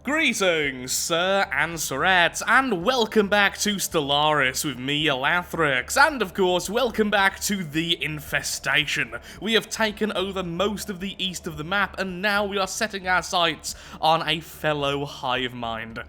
Greetings, sir and sirettes, and welcome back to Stellaris with me, Elathrix, and of course, welcome back to the Infestation. We have taken over most of the east of the map, and now we are setting our sights on a fellow hive mind.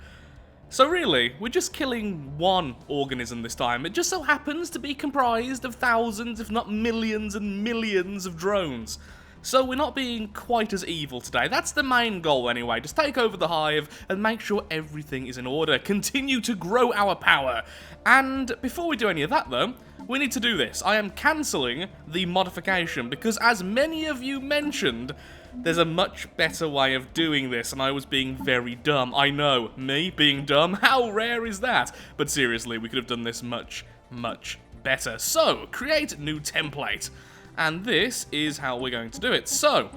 So really, we're just killing one organism this time. It just so happens to be comprised of thousands, if not millions and millions of drones. So we're not being quite as evil today. That's the main goal anyway. Just take over the hive and make sure everything is in order. Continue to grow our power. And before we do any of that though, we need to do this. I am cancelling the modification because as many of you mentioned, there's a much better way of doing this and I was being very dumb. I know, me being dumb, how rare is that? But seriously, we could have done this much, much better. So, create new template. And this is how we're going to do it. So,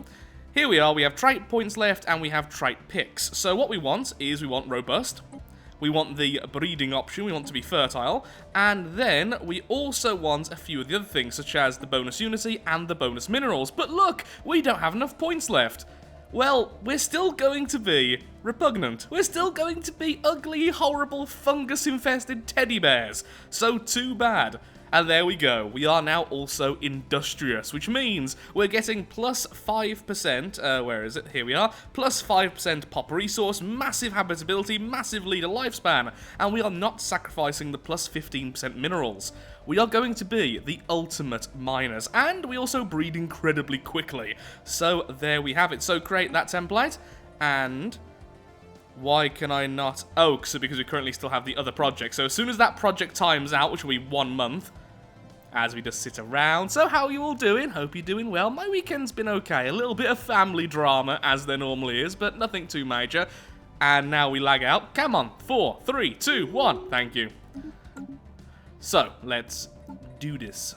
here we are, we have trait points left and we have trait picks. So what we want is we want robust, we want the breeding option, we want to be fertile, and then we also want a few of the other things such as the bonus unity and the bonus minerals. But look, we don't have enough points left. Well, we're still going to be repugnant. We're still going to be ugly, horrible, fungus-infested teddy bears. So too bad. And there we go, we are now also industrious, which means we're getting plus 5%, where is it? Here we are, plus 5% pop resource, massive habitability, massive leader lifespan, and we are not sacrificing the plus 15% minerals. We are going to be the ultimate miners, and we also breed incredibly quickly. So there we have it. So create that template, and why can I not? Oh, so because we currently still have the other project. So as soon as that project times out, which will be 1 month, as we just sit around. So how are you all doing? Hope you're doing well. My weekend's been okay. A little bit of family drama, as there normally is, but nothing too major. And now we lag out. Come on. 4, 3, 2, 1. Thank you. So, let's do this.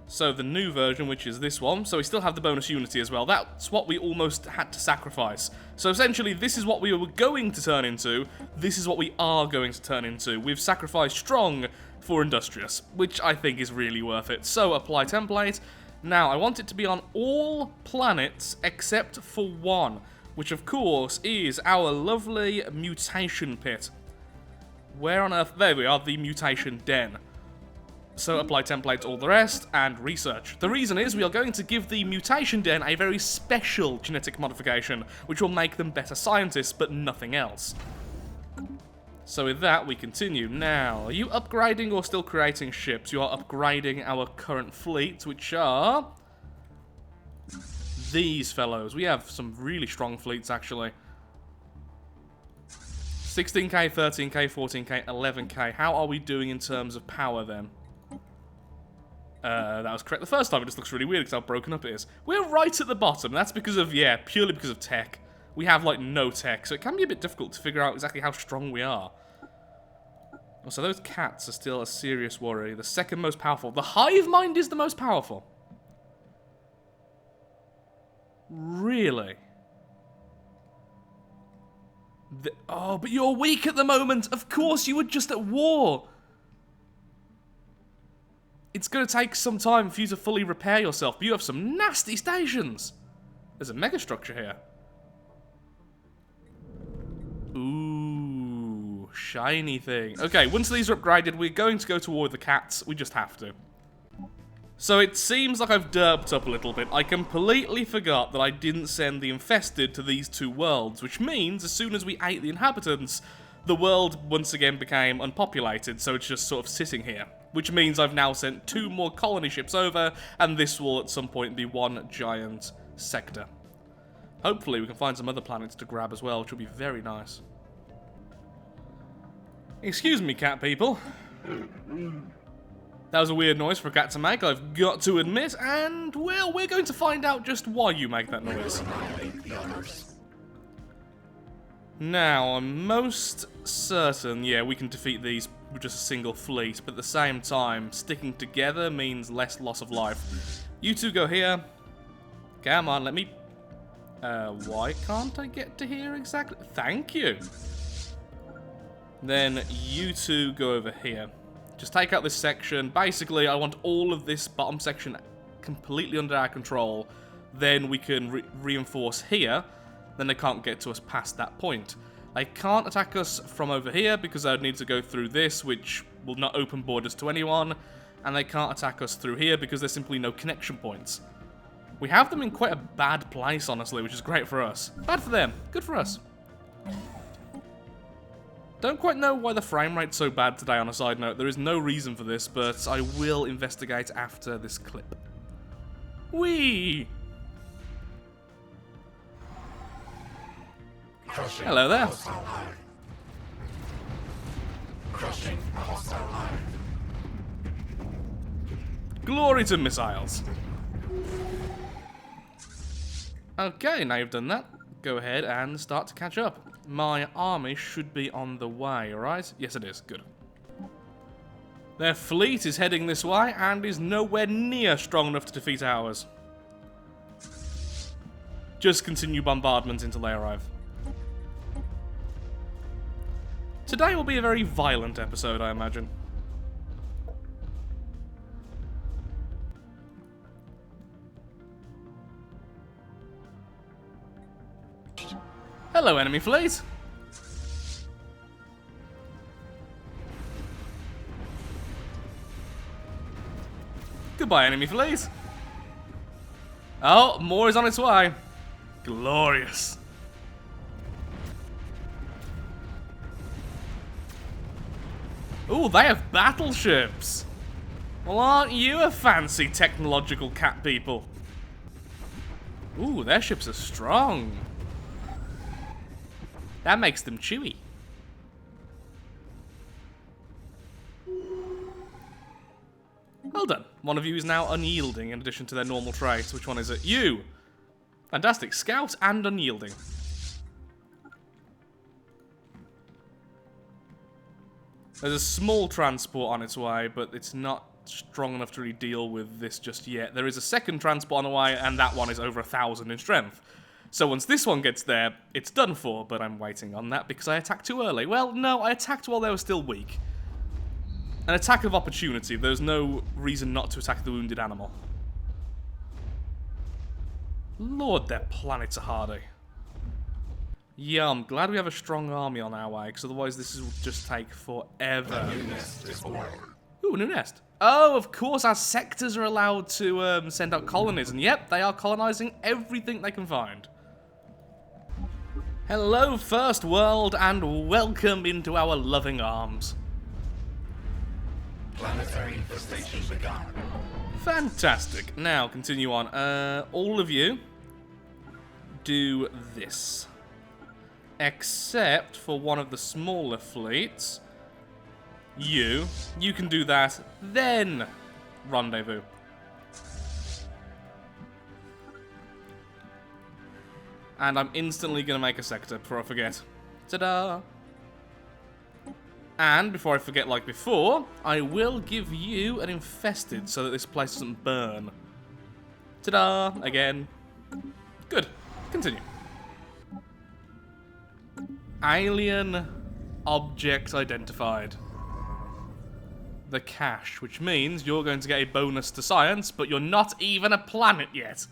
So the new version, which is this one, so we still have the bonus unity as well. That's what we almost had to sacrifice. So essentially, this is what we were going to turn into. This is what we are going to turn into. We've sacrificed strong for industrious, which I think is really worth it. So apply template. Now, I want it to be on all planets except for one, which of course is our lovely mutation pit. Where on earth? There we are, the mutation den. So apply template to all the rest, and research. The reason is we are going to give the mutation den a very special genetic modification, which will make them better scientists, but nothing else. So with that, we continue. Now, are you upgrading or still creating ships? You are upgrading our current fleet, which are these fellows. We have some really strong fleets, actually. 16k, 13k, 14k, 11k. How are we doing in terms of power, then? That was correct the first time. It just looks really weird because how broken up it is. We're right at the bottom. That's because of, yeah, purely because of tech. We have, like, no tech, so it can be a bit difficult to figure out exactly how strong we are. So those cats are still a serious worry. The second most powerful. The hive mind is the most powerful. Really? Oh, but you're weak at the moment. Of course, you were just at war. It's going to take some time for you to fully repair yourself, but you have some nasty stations. There's a mega structure here. Ooh, shiny thing. Okay, once these are upgraded, we're going to go to war with the cats. We just have to. So it seems like I've derped up a little bit. I completely forgot that I didn't send the infested to these two worlds, which means as soon as we ate the inhabitants, the world once again became unpopulated, so it's just sort of sitting here. Which means I've now sent 2 more colony ships over, and this will at some point be one giant sector. Hopefully we can find some other planets to grab as well, which will be very nice. Excuse me, cat people. That was a weird noise for a cat to make, I've got to admit, and, well, we're going to find out just why you make that noise. Now, I'm most certain, yeah, we can defeat these with just a single fleet, but at the same time, sticking together means less loss of life. You two go here. Come on, let me... why can't I get to here exactly? Thank you. Then you two go over here. Just take out this section. Basically, I want all of this bottom section completely under our control. Then we can reinforce here. then they can't get to us past that point. They can't attack us from over here because I would need to go through this, which will not open borders to anyone, and they can't attack us through here because there's simply no connection points. We have them in quite a bad place, honestly, which is great for us. Bad for them, good for us. Don't quite know why the frame rate's so bad today, on a side note. There is no reason for this, but I will investigate after this clip. Whee! Hello there. Crushing a hostile line. Glory to missiles. Okay, now you've done that, go ahead and start to catch up. My army should be on the way, alright? Yes, it is. Good. Their fleet is heading this way and is nowhere near strong enough to defeat ours. Just continue bombardment until they arrive. Today will be a very violent episode, I imagine. Hello, enemy fleet! Goodbye, enemy fleet! Oh, more is on its way. Glorious. Ooh, they have battleships! Well, aren't you a fancy technological cat people? Ooh, their ships are strong. That makes them chewy. Well done. One of you is now unyielding in addition to their normal traits. Which one is it? You! Fantastic. Scout and unyielding. There's a small transport on its way, but it's not strong enough to really deal with this just yet. There is a second transport on the way, and that one is over 1,000 in strength. So once this one gets there, it's done for, but I'm waiting on that because I attacked too early. Well, no, I attacked while they were still weak. An attack of opportunity. There's no reason not to attack the wounded animal. Lord, their planets are hardy. Yeah, I'm glad we have a strong army on our way, because otherwise this will just take forever. Ooh, a new nest. Oh, of course, our sectors are allowed to send out colonies, and yep, they are colonizing everything they can find. Hello, First World, and welcome into our loving arms. Planetary infestation begun. Fantastic. Now, continue on. All of you do this. Except for one of the smaller fleets. You can do that, then rendezvous. And I'm instantly going to make a sector before I forget. Ta-da! And before I forget like before, I will give you an infested so that this place doesn't burn. Ta-da! Again. Good. Continue. Alien object identified. The cache, which means you're going to get a bonus to science, but you're not even a planet yet.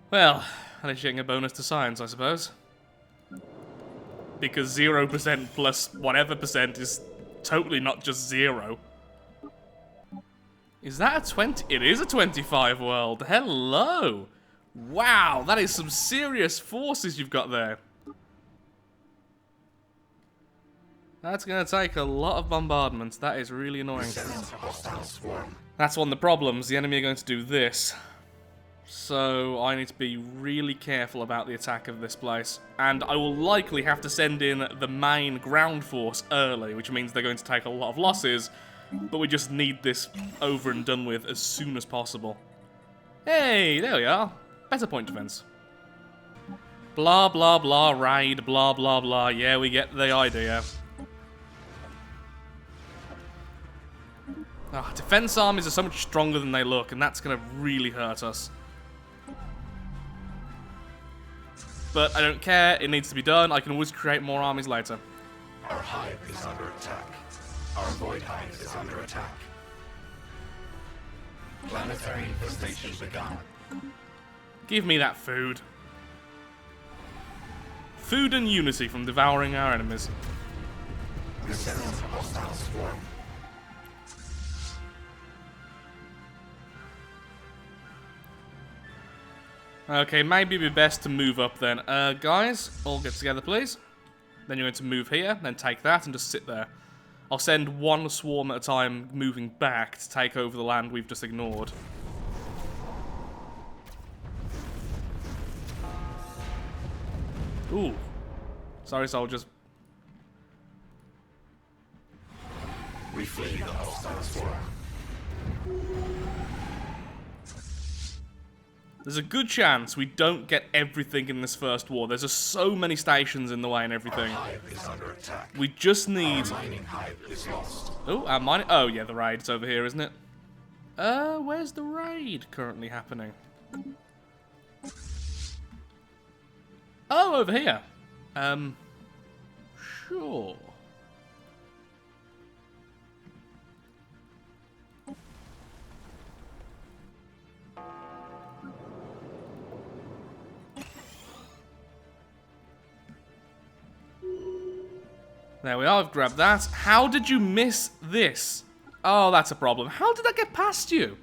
Well, at least you're getting a bonus to science, I suppose. Because 0% plus whatever percent is totally not just 0. Is that a 20? It is a 25 world. Hello! Wow, that is some serious forces you've got there. That's going to take a lot of bombardments. That is really annoying. That's one of the problems. The enemy are going to do this. So I need to be really careful about the attack of this place. And I will likely have to send in the main ground force early, which means they're going to take a lot of losses. But we just need this over and done with as soon as possible. Hey, there we are. Better point defense. Blah, blah, blah, raid, blah, blah, blah. Yeah, we get the idea. Oh, defense armies are so much stronger than they look, and that's going to really hurt us. But I don't care, it needs to be done. I can always create more armies later. Our hive is under attack. Our void hive is under attack. Planetary infestation begun. Give me that food. Food and unity from devouring our enemies. Hostile swarm. Okay, maybe it'd be best to move up then. Guys, all get together, please. Then you're going to move here, then take that, and just sit there. I'll send one swarm at a time moving back to take over the land we've just ignored. Ooh. Sorry, soldiers. We flee the hostile swarm. There's a good chance we don't get everything in this first war. There's just so many stations in the way and everything. Our hive is under attack. We just need... Our mining hive is lost. Oh, our mining... Oh, yeah, the raid's over here, isn't it? Where's the raid currently happening? Oh, over here. Sure. There we are, I've grabbed that. How did you miss this? Oh, that's a problem. How did that get past you?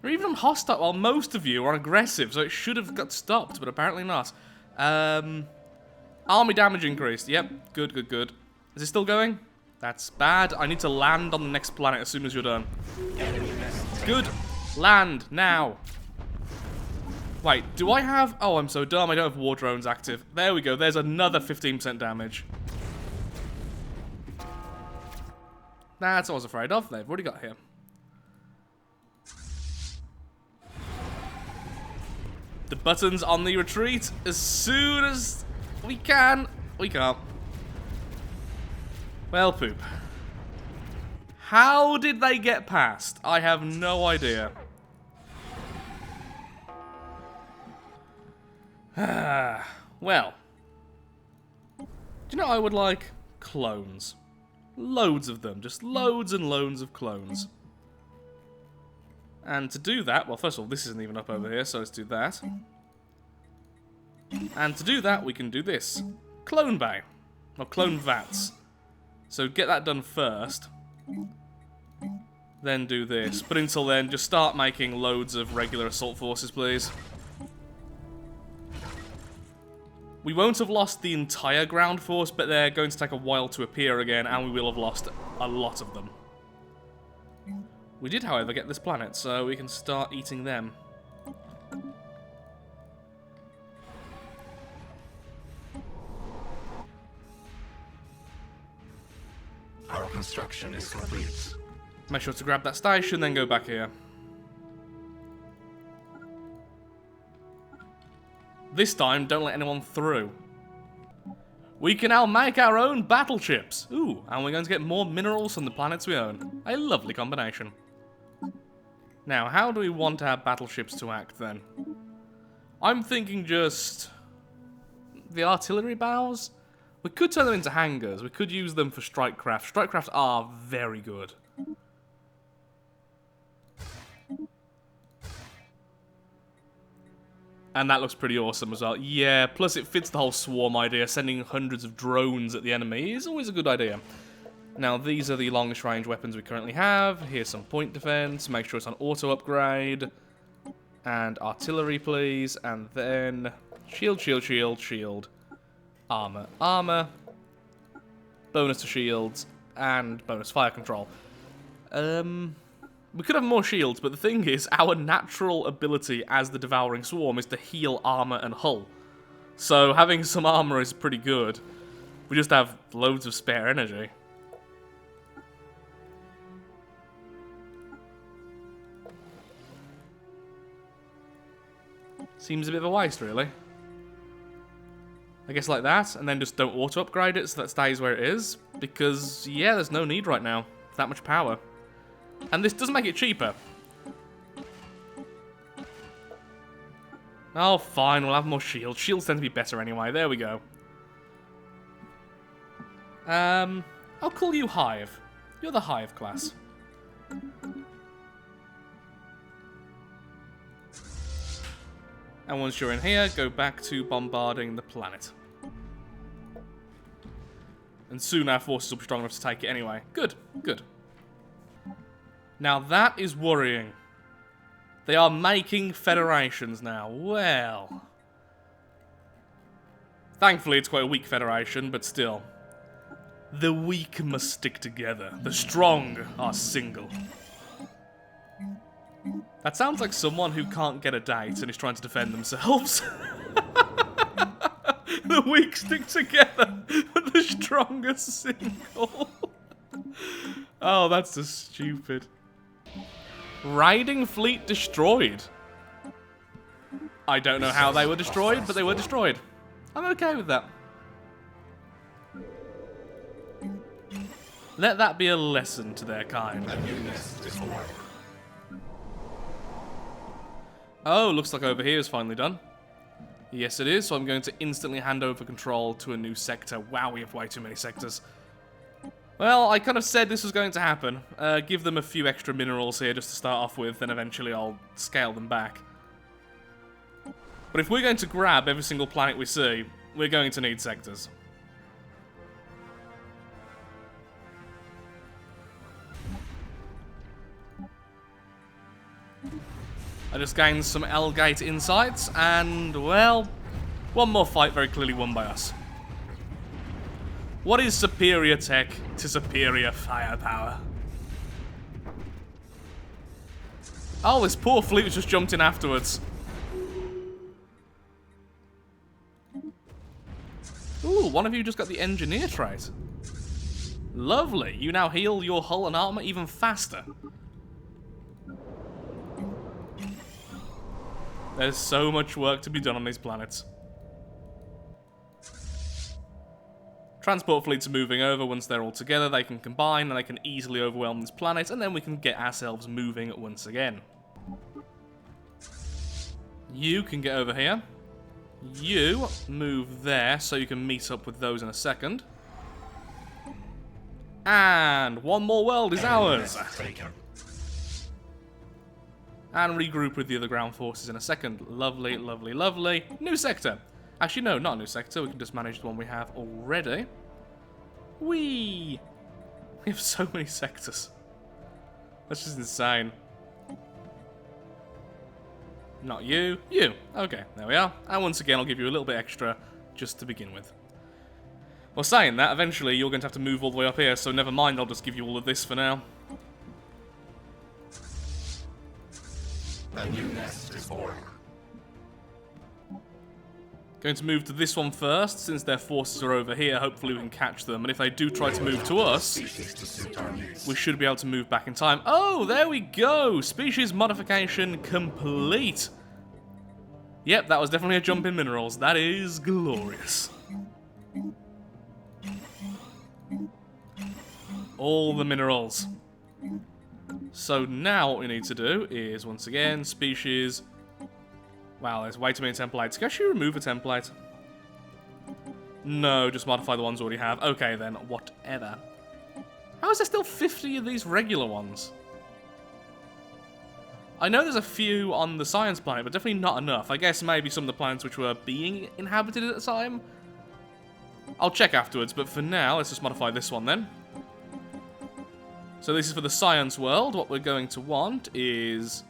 You're even on hostile. Well, most of you are aggressive, so it should have got stopped, but apparently not. Army damage increased. Yep, good, good, good. Is it still going? That's bad. I need to land on the next planet as soon as you're done. Good. Land, now. Wait, do I have... Oh, I'm so dumb. I don't have war drones active. There we go. There's another 15% damage. That's what I was afraid of. They've already got here. The button's on the retreat as soon as we can. We can't. Well, poop. How did they get past? I have no idea. Well. Do you know what I would like? Clones. Loads of them. Just loads and loads of clones. And to do that, well, first of all, this isn't even up over here, so let's do that. And to do that, we can do this. Clone Bay. Or clone vats. So get that done first. Then do this. But until then, just start making loads of regular assault forces, please. We won't have lost the entire ground force, but they're going to take a while to appear again, and we will have lost a lot of them. We did, however, get this planet, so we can start eating them. Our construction is complete. Make sure to grab that station, then go back here. This time, don't let anyone through. We can now make our own battleships. Ooh, and we're going to get more minerals from the planets we own. A lovely combination. Now, how do we want our battleships to act, then? I'm thinking just... the artillery bows? We could turn them into hangars. We could use them for strike craft. Strike craft are very good. And that looks pretty awesome as well. Yeah, plus it fits the whole swarm idea. Sending hundreds of drones at the enemy is always a good idea. Now, these are the longest range weapons we currently have. Here's some point defense. Make sure it's on auto upgrade. And artillery, please. And then shield, shield, shield, shield. Armor, armor. Bonus to shields. And bonus fire control. We could have more shields, but the thing is, our natural ability as the Devouring Swarm is to heal armor and hull. So having some armor is pretty good. We just have loads of spare energy. Seems a bit of a waste, really. I guess like that, and then just don't auto-upgrade it so that stays where it is. Because, yeah, there's no need right now. That much power. And this does make it cheaper. Oh, fine, we'll have more shields. Shields tend to be better anyway. There we go. I'll call you Hive. You're the Hive class. And once you're in here, go back to bombarding the planet. And soon our forces will be strong enough to take it anyway. Good, good. Now that is worrying. They are making federations now. Well. Thankfully it's quite a weak federation, but still. The weak must stick together. The strong are single. That sounds like someone who can't get a date and is trying to defend themselves. The weak stick together, but the strong are single. Oh, that's just stupid. Raiding fleet destroyed. I don't know how they were destroyed, but they were destroyed. I'm okay with that. Let that be a lesson to their kind. Oh, looks like over here is finally done. Yes, it is, so I'm going to instantly hand over control to a new sector. Wow, we have way too many sectors. Well, I kind of said this was going to happen. Give them a few extra minerals here just to start off with, then eventually I'll scale them back. But if we're going to grab every single planet we see, we're going to need sectors. I just gained some L-Gate insights, and, well, one more fight very clearly won by us. What is superior tech to superior firepower? Oh, this poor fleet was just jumped in afterwards. Ooh, one of you just got the engineer trait. Lovely, you now heal your hull and armor even faster. There's so much work to be done on these planets. Transport fleets are moving over. Once they're all together, they can combine and they can easily overwhelm this planet, and then we can get ourselves moving once again. You can get over here. You move there so you can meet up with those in a second. And one more world is ours. And regroup with the other ground forces in a second. Lovely, lovely, lovely. New sector. Actually, no, not a new sector. We can just manage the one we have already. Whee! We have so many sectors. That's just insane. Not you. You. Okay, there we are. And once again, I'll give you a little bit extra just to begin with. Well, saying that, eventually you're going to have to move all the way up here, so never mind, I'll just give you all of this for now. A new nest is born. Going to move to this one first, since their forces are over here. Hopefully we can catch them, and if they do try to move to us, we should be able to move back in time. Oh, there we go! Species modification complete. Yep, that was definitely a jump in minerals. That is glorious. All the minerals. So now what we need to do is, once again, species... Wow, there's way too many templates. Can I actually remove a template? No, just modify the ones we already have. Okay then, whatever. How is there still 50 of these regular ones? I know there's a few on the science planet, but definitely not enough. I guess maybe some of the planets which were being inhabited at the time. I'll check afterwards, but for now, let's just modify this one then. So this is for the science world. What we're going to want is...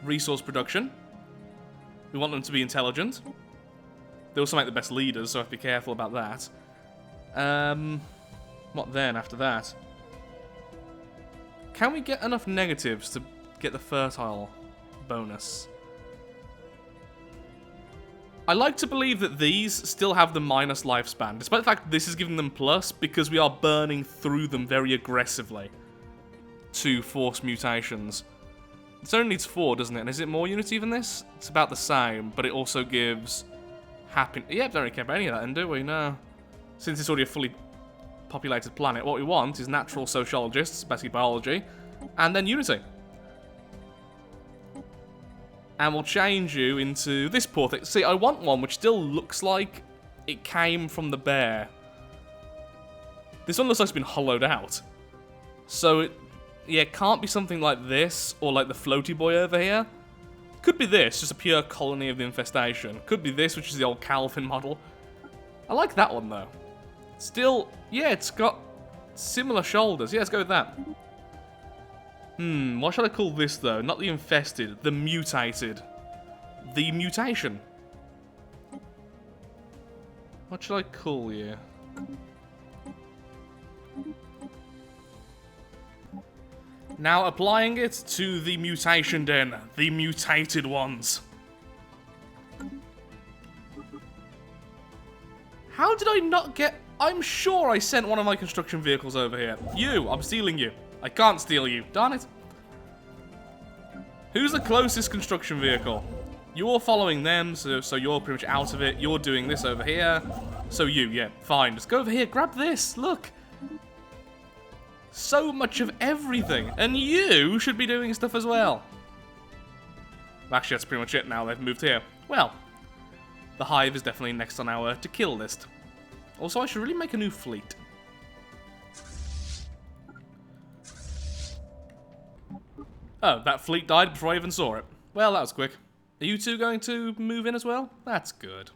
resource production. We want them to be intelligent. They also make the best leaders, so I have to be careful about that. What then after that? Can we get enough negatives to get the fertile bonus? I like to believe that these still have the minus lifespan, despite the fact that this is giving them plus, because we are burning through them very aggressively to force mutations. It only needs 4, doesn't it? And is it more unity than this? It's about the same, but it also gives happiness. Yeah, don't really care about any of that, then, do we? No. Since it's already a fully populated planet, what we want is natural sociologists, basically biology, and then unity. And we'll change you into this poor thing. See, I want one which still looks like it came from the bear. This one looks like it's been hollowed out. So Yeah, it can't be something like this, or like the floaty boy over here. Could be this, just a pure colony of the infestation. Could be this, which is the old Calvin model. I like that one, though. Still, yeah, it's got similar shoulders. Yeah, let's go with that. What should I call this, though? Not the infested, the mutated. The mutation. What should I call you? Now applying it to the mutation den, the mutated ones. How did I not get... I'm sure I sent one of my construction vehicles over here. You, I'm stealing you. I can't steal you, darn it. Who's the closest construction vehicle? You're following them, so you're pretty much out of it. You're doing this over here. So you, yeah, fine. Just go over here, grab this, look. So much of everything. And you should be doing stuff as well. Actually, that's pretty much it now. They've moved here. Well, the hive is definitely next on our to kill list. Also, I should really make a new fleet. Oh, that fleet died before I even saw it. Well, that was quick. Are you two going to move in as well? That's good.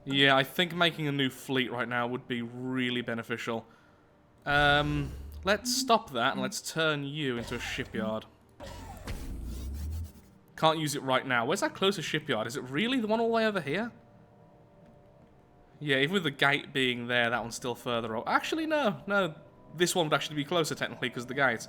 Yeah, I think making a new fleet right now would be really beneficial. Let's stop that and let's turn you into a shipyard. Can't use it right now. Where's that closest shipyard? Is it really the one all the way over here? Yeah, even with the gate being there, that one's still further off. Actually, no. This one would actually be closer, technically, because of the gate.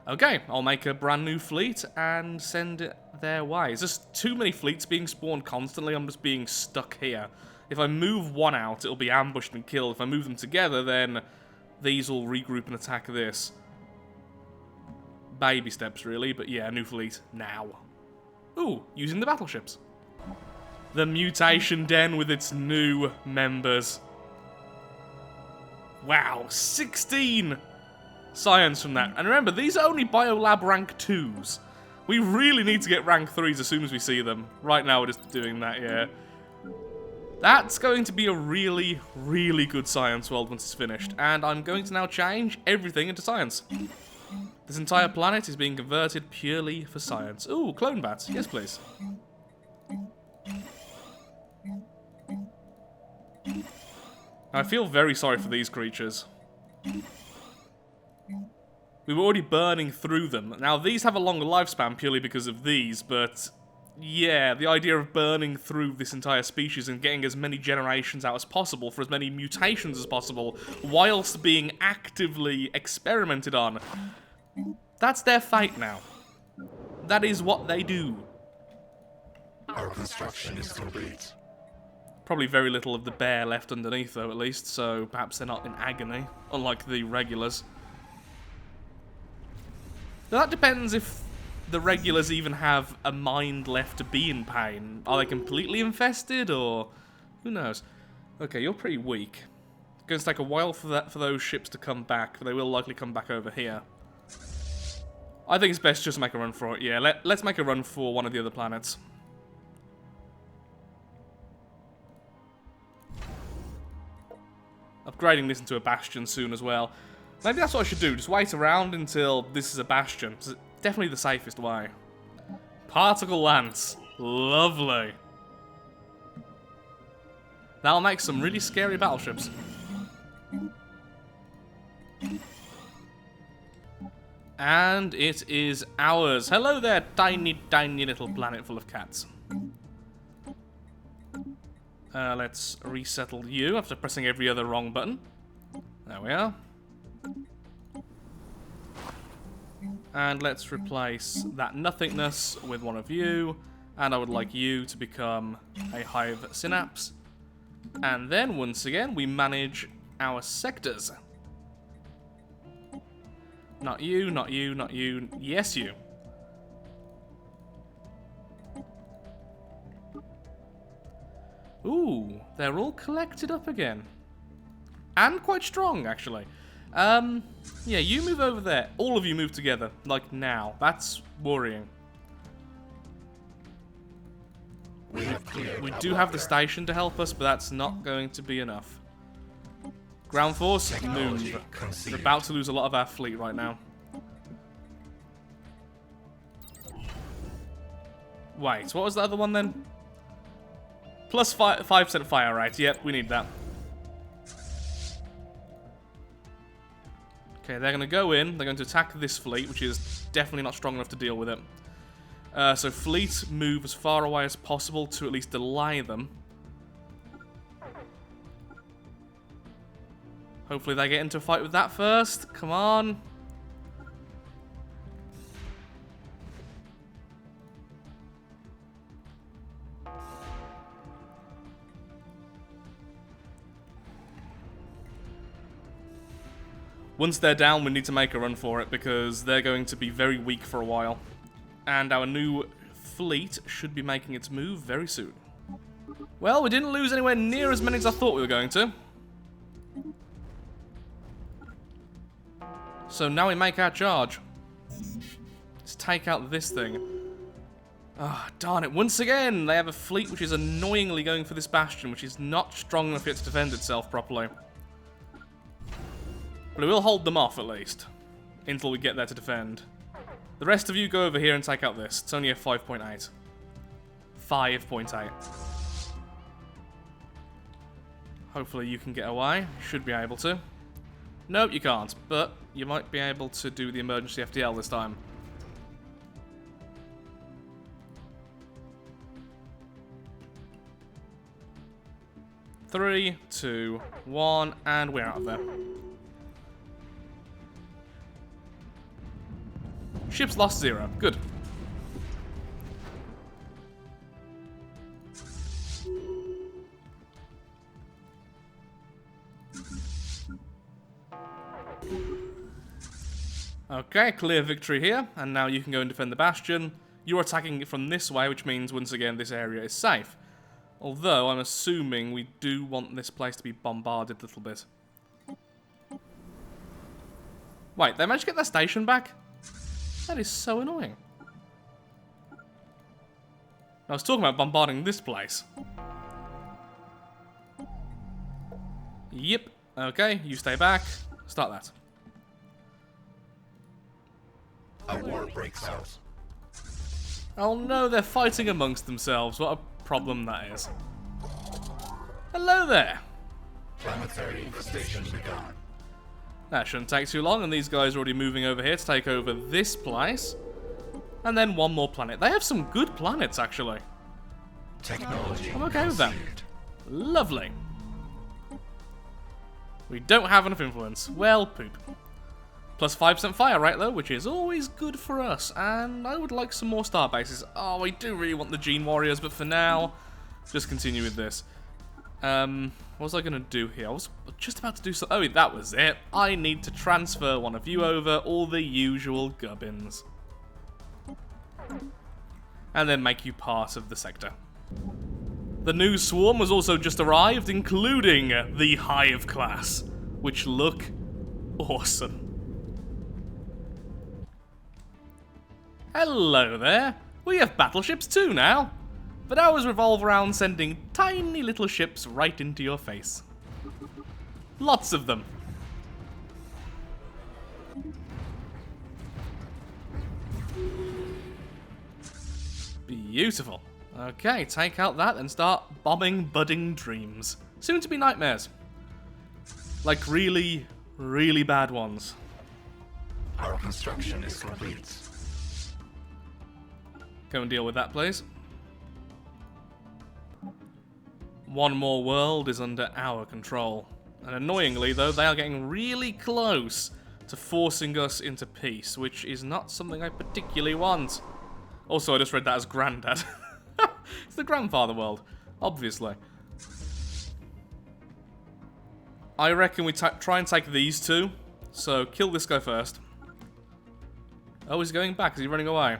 Okay, I'll make a brand new fleet and send it their way. It's just too many fleets being spawned constantly. I'm just being stuck here. If I move one out, it'll be ambushed and killed. If I move them together, then these will regroup and attack this. Baby steps, really, but yeah, new fleet now. Ooh, using the battleships. The mutation den with its new members. Wow, 16 science from that. And remember, these are only Biolab rank 2s. We really need to get rank 3s as soon as we see them. Right now we're just doing that, yeah. That's going to be a really, really good science world once it's finished. And I'm going to now change everything into science. This entire planet is being converted purely for science. Ooh, clone bats. Yes, please. I feel very sorry for these creatures. We were already burning through them. Now, these have a longer lifespan purely because of these, but... yeah, the idea of burning through this entire species and getting as many generations out as possible for as many mutations as possible, whilst being actively experimented on... that's their fate now. That is what they do. Our construction is complete. Probably very little of the bear left underneath, though, at least, so perhaps they're not in agony, unlike the regulars. Now, that depends if the regulars even have a mind left to be in pain. Are they completely infested, or... who knows? Okay, you're pretty weak. It's going to take a while for those ships to come back, but they will likely come back over here. I think it's best just make a run for it. Yeah, let's make a run for one of the other planets. Upgrading this into a bastion soon as well. Maybe that's what I should do. Just wait around until this is a bastion. It's definitely the safest way. Particle Lance. Lovely. That'll make some really scary battleships. And it is ours. Hello there, tiny, tiny little planet full of cats. Let's resettle you after pressing every other wrong button. There we are. And let's replace that nothingness with one of you. And I would like you to become a hive synapse. And then, once again, we manage our sectors. Not you, not you, not you. Yes, you. Ooh, they're all collected up again. And quite strong, actually. Yeah, you move over there. All of you move together, like now. That's worrying. We do have the station to help us, but that's not going to be enough. Ground force, Technology move. We're conceded. about to lose a lot of our fleet right now. Wait, what was the other one then? Plus 5% fire rate. Yep, we need that. Okay, they're going to go in. They're going to attack this fleet, which is definitely not strong enough to deal with it. So fleet move as far away as possible to at least delay them. Hopefully they get into a fight with that first. Come on. Once they're down, we need to make a run for it because they're going to be very weak for a while. And our new fleet should be making its move very soon. Well, we didn't lose anywhere near as many as I thought we were going to. So now we make our charge. Let's take out this thing. Ah, darn it. Once again, they have a fleet which is annoyingly going for this bastion, which is not strong enough yet to defend itself properly. But it will hold them off, at least, until we get there to defend. The rest of you go over here and take out this. It's only a 5.8. 5.8. Hopefully you can get away. You should be able to. Nope, you can't, but you might be able to do the emergency FTL this time. Three, two, one, and we're out of there. Ships lost 0. Good. Okay, clear victory here, and now you can go and defend the bastion. You're attacking it from this way, which means, once again, this area is safe. Although, I'm assuming we do want this place to be bombarded a little bit. Wait, they managed to get their station back? That is so annoying. I was talking about bombarding this place. Yep. Okay, you stay back. Start that. A war breaks out. Oh no, they're fighting amongst themselves. What a problem that is. Hello there. Planetary infestation begun. That shouldn't take too long, and these guys are already moving over here to take over this place. And then one more planet. They have some good planets, actually. Technology I'm okay with that. conceded. Lovely. We don't have enough influence. Well, poop. Plus 5% fire rate, though, which is always good for us. And I would like some more star bases. Oh, I do really want the Gene Warriors, but for now, just continue with this. What was I going to do here? I was just about to do so. Oh, that was it. I need to transfer one of you over, all the usual gubbins. And then make you part of the sector. The new swarm has also just arrived, including the Hive class, which look awesome. Hello there. We have battleships too now. But ours revolve around sending tiny little ships right into your face. Lots of them. Beautiful. Okay, take out that and start bombing budding dreams. Soon to be nightmares. Like really, really bad ones. Our construction is complete. Go and deal with that, please. One more world is under our control. And annoyingly, though, they are getting really close to forcing us into peace, which is not something I particularly want. Also, I just read that as Grandad. It's the grandfather world, obviously. I reckon we try and take these two. So, kill this guy first. Oh, he's going back. Is he running away?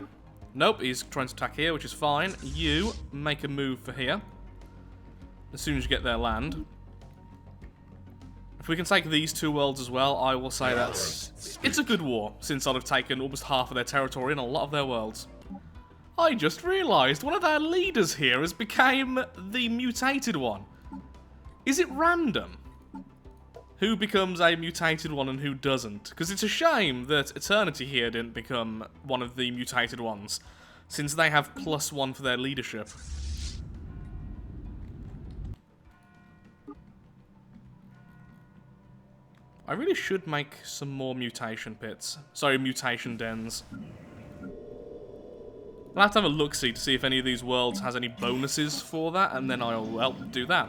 Nope, he's trying to attack here, which is fine. You make a move for here. As soon as you get there, land. If we can take these two worlds as well, I will say that's... It's a good war, since I'd have taken almost half of their territory and a lot of their worlds. I just realised one of our leaders here has become the mutated one. Is it random? Who becomes a mutated one and who doesn't? Because it's a shame that Eternity here didn't become one of the mutated ones, since they have +1 for their leadership. I really should make some more mutation pits. Sorry, mutation dens. I'll have to have a look-see to see if any of these worlds has any bonuses for that, and then I'll help do that.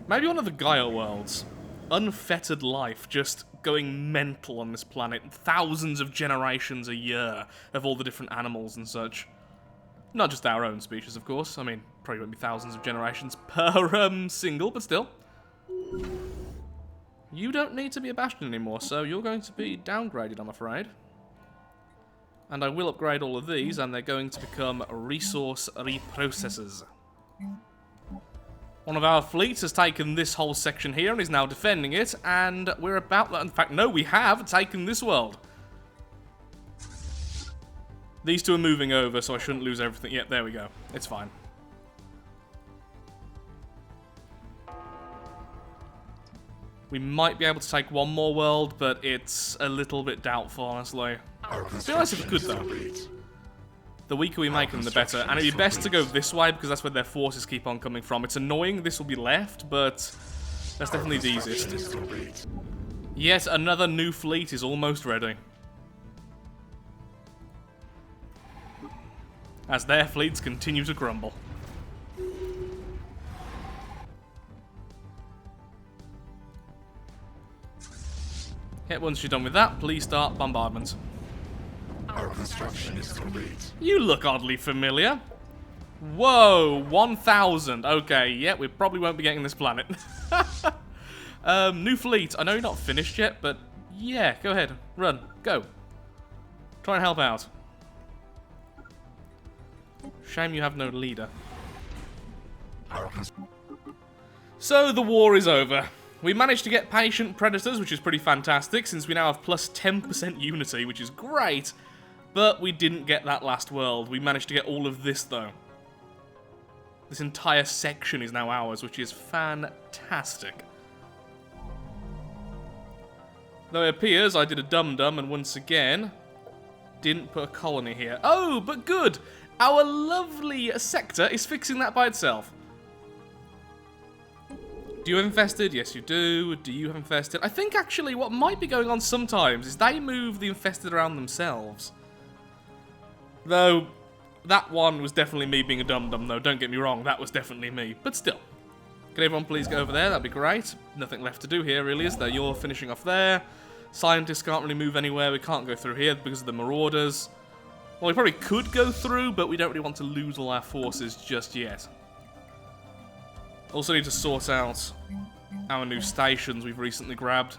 Maybe one of the Gaia worlds. Unfettered life, just going mental on this planet. Thousands of generations a year of all the different animals and such. Not just our own species, of course. I mean, probably won't be thousands of generations per single, but still. You don't need to be a Bastion anymore, so you're going to be downgraded, I'm afraid. And I will upgrade all of these, and they're going to become resource reprocessors. One of our fleets has taken this whole section here and is now defending it, and we're about that. In fact, no, we have taken this world. These two are moving over, so I shouldn't lose everything. Yep, there we go. It's fine. We might be able to take one more world, but it's a little bit doubtful, honestly. I feel like it's good, though. The weaker we make them, the better. And it'd be best to go this way, because that's where their forces keep on coming from. It's annoying this will be left, but that's definitely the easiest. Yet another new fleet is almost ready. As their fleets continue to crumble. Okay, once you're done with that, please start bombardment. Our construction is complete. You look oddly familiar. Whoa, 1,000. Okay, yeah, we probably won't be getting this planet. New fleet. I know you're not finished yet, but yeah, go ahead. Run. Go. Try and help out. Shame you have no leader. So the war is over. We managed to get patient predators, which is pretty fantastic, since we now have plus 10% unity, which is great. But we didn't get that last world. We managed to get all of this, though. This entire section is now ours, which is fantastic. Though it appears I did a dum-dum and once again didn't put a colony here. Oh, but good! Our lovely sector is fixing that by itself. Do you have infested? Yes, you do. Do you have infested? I think actually what might be going on sometimes is they move the infested around themselves. Though, that one was definitely me being a dum-dum, though. Don't get me wrong, that was definitely me. But still. Can everyone please go over there? That'd be great. Nothing left to do here, really, is there? You're finishing off there. Scientists can't really move anywhere. We can't go through here because of the marauders. Well, we probably could go through, but we don't really want to lose all our forces just yet. Also need to sort out our new stations we've recently grabbed.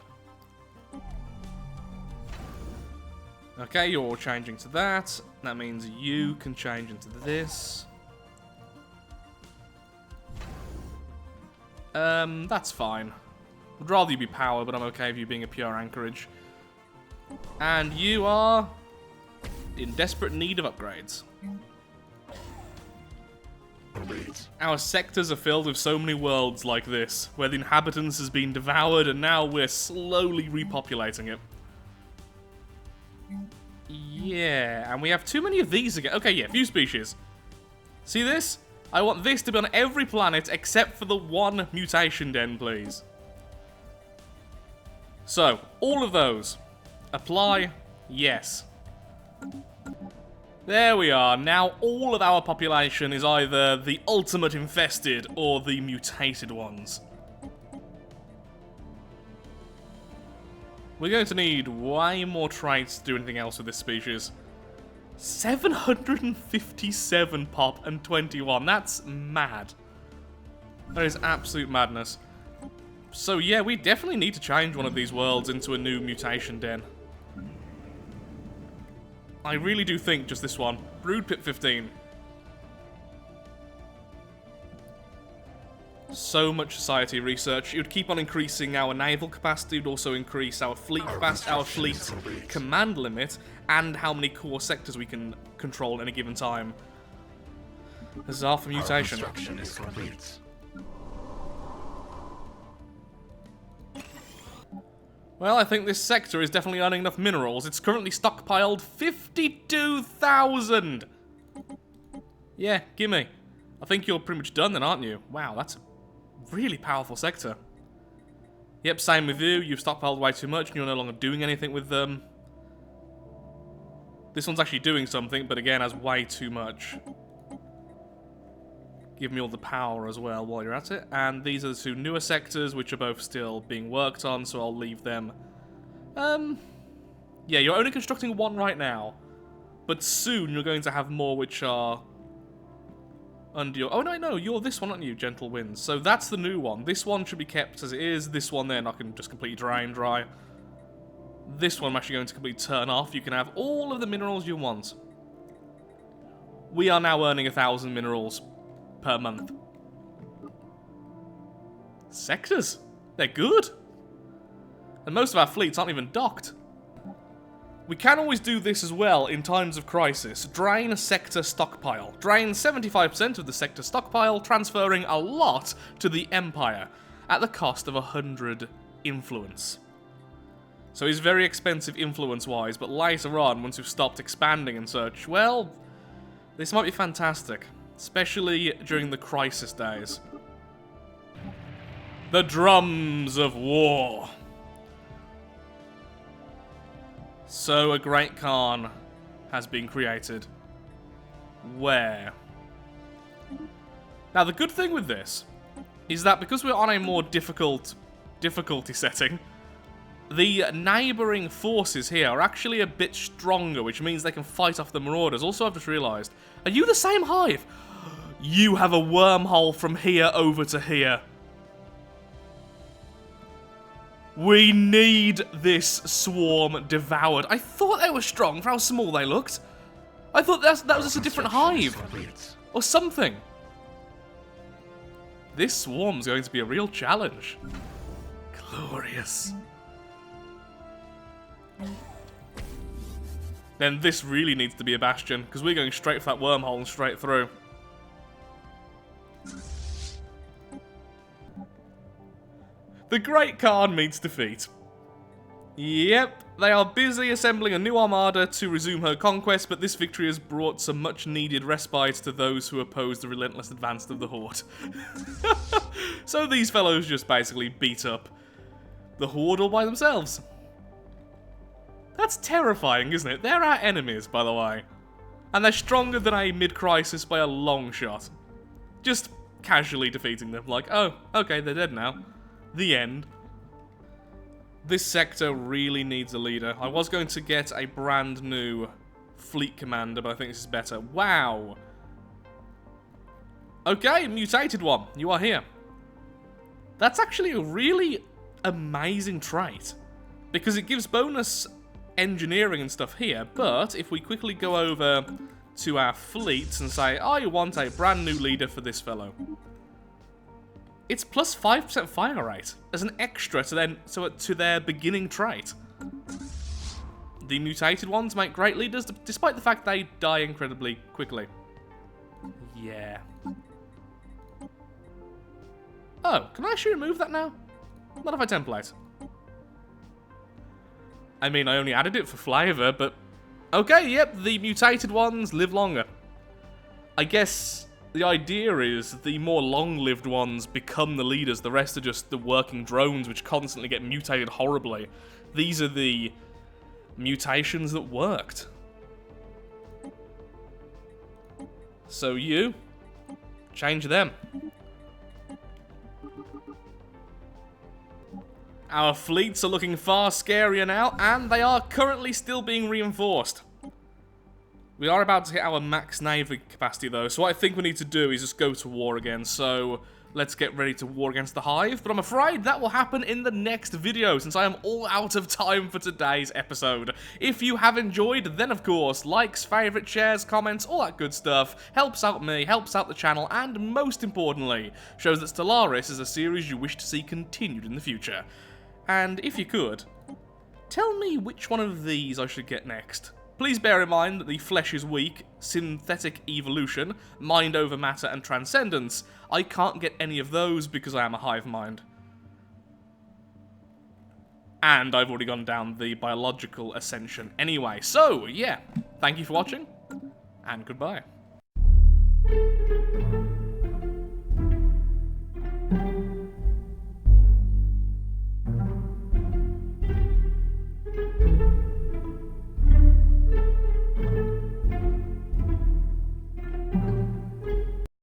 Okay, you're all changing to that. That means you can change into this. That's fine. Would rather you be power, but I'm okay with you being a pure anchorage. And you are in desperate need of upgrades. Our sectors are filled with so many worlds like this, where the inhabitants has been devoured and now we're slowly repopulating it. Yeah, and we have too many of these again. Okay, yeah, few species. See this? I want this to be on every planet except for the one mutation den, please. So, all of those. Apply. Yes. There we are. Now all of our population is either the ultimate infested or the mutated ones. We're going to need way more traits to do anything else with this species. 757 pop and 21. That's mad. That is absolute madness. So yeah, we definitely need to change one of these worlds into a new mutation den. I really do think just this one. Brood Pit 15. So much society research. It would keep on increasing our naval capacity. It would also increase our fleet capacity, our fleet command limit, and how many core sectors we can control at any given time. This is half a mutation. Our construction is complete. Well, I think this sector is definitely earning enough minerals. It's currently stockpiled 52,000! Yeah, gimme. I think you're pretty much done then, aren't you? Wow, that's a really powerful sector. Yep, same with you. You've stockpiled way too much and you're no longer doing anything with them. This one's actually doing something, but again, has way too much. Give me all the power as well while you're at it. And these are the two newer sectors, which are both still being worked on, so I'll leave them. Yeah, you're only constructing one right now. But soon you're going to have more which are under your... Oh, no, you're this one, aren't you, Gentle Winds? So that's the new one. This one should be kept as it is. This one then I can just completely drain dry. This one I'm actually going to completely turn off. You can have all of the minerals you want. We are now earning 1,000 minerals per month. Sectors? They're good. And most of our fleets aren't even docked. We can always do this as well in times of crisis. Drain a sector stockpile. Drain 75% of the sector stockpile, transferring a lot to the Empire at the cost of 100 influence. So he's very expensive influence-wise, but later on, once we've stopped expanding and such, well, this might be fantastic. Especially during the crisis days. The drums of war. So a Great Khan has been created. Where? Now the good thing with this is that because we're on a more difficulty setting, the neighbouring forces here are actually a bit stronger, which means they can fight off the marauders. Also, I've just realised, are you the same hive? You have a wormhole from here over to here. We need this swarm devoured. I thought they were strong for how small they looked. I thought that was just a different hive. Or something. This swarm's going to be a real challenge. Glorious. Then this really needs to be a bastion, because we're going straight for that wormhole and straight through. The Great Khan meets defeat. Yep, they are busy assembling a new armada to resume her conquest, but this victory has brought some much-needed respite to those who oppose the relentless advance of the Horde. So these fellows just basically beat up the Horde all by themselves. That's terrifying, isn't it? They're our enemies, by the way. And they're stronger than a mid-crisis by a long shot. Just casually defeating them, like, oh, okay, they're dead now. The end. This sector really needs a leader. I was going to get a brand new fleet commander, but I think this is better. Wow. Okay, mutated one. You are here. That's actually a really amazing trait. Because it gives bonus engineering and stuff here, but if we quickly go over to our fleets and say, I want a brand new leader for this fellow. It's plus 5% fire rate as an extra to their beginning trait. The mutated ones make great leaders, despite the fact they die incredibly quickly. Yeah. Oh, can I actually remove that now? Modify template. I mean, I only added it for flavour, but... Okay, yep, the mutated ones live longer. I guess the idea is the more long-lived ones become the leaders, the rest are just the working drones which constantly get mutated horribly. These are the mutations that worked. So you, change them. Our fleets are looking far scarier now, and they are currently still being reinforced. We are about to hit our max naval capacity though, so what I think we need to do is just go to war again, so let's get ready to war against the Hive, but I'm afraid that will happen in the next video, since I am all out of time for today's episode. If you have enjoyed, then of course, likes, favourites, shares, comments, all that good stuff, helps out me, helps out the channel, and most importantly, shows that Stellaris is a series you wish to see continued in the future. And if you could, tell me which one of these I should get next. Please bear in mind that the flesh is weak, synthetic evolution, mind over matter, and transcendence. I can't get any of those because I am a hive mind. And I've already gone down the biological ascension anyway. So, yeah, thank you for watching, and goodbye.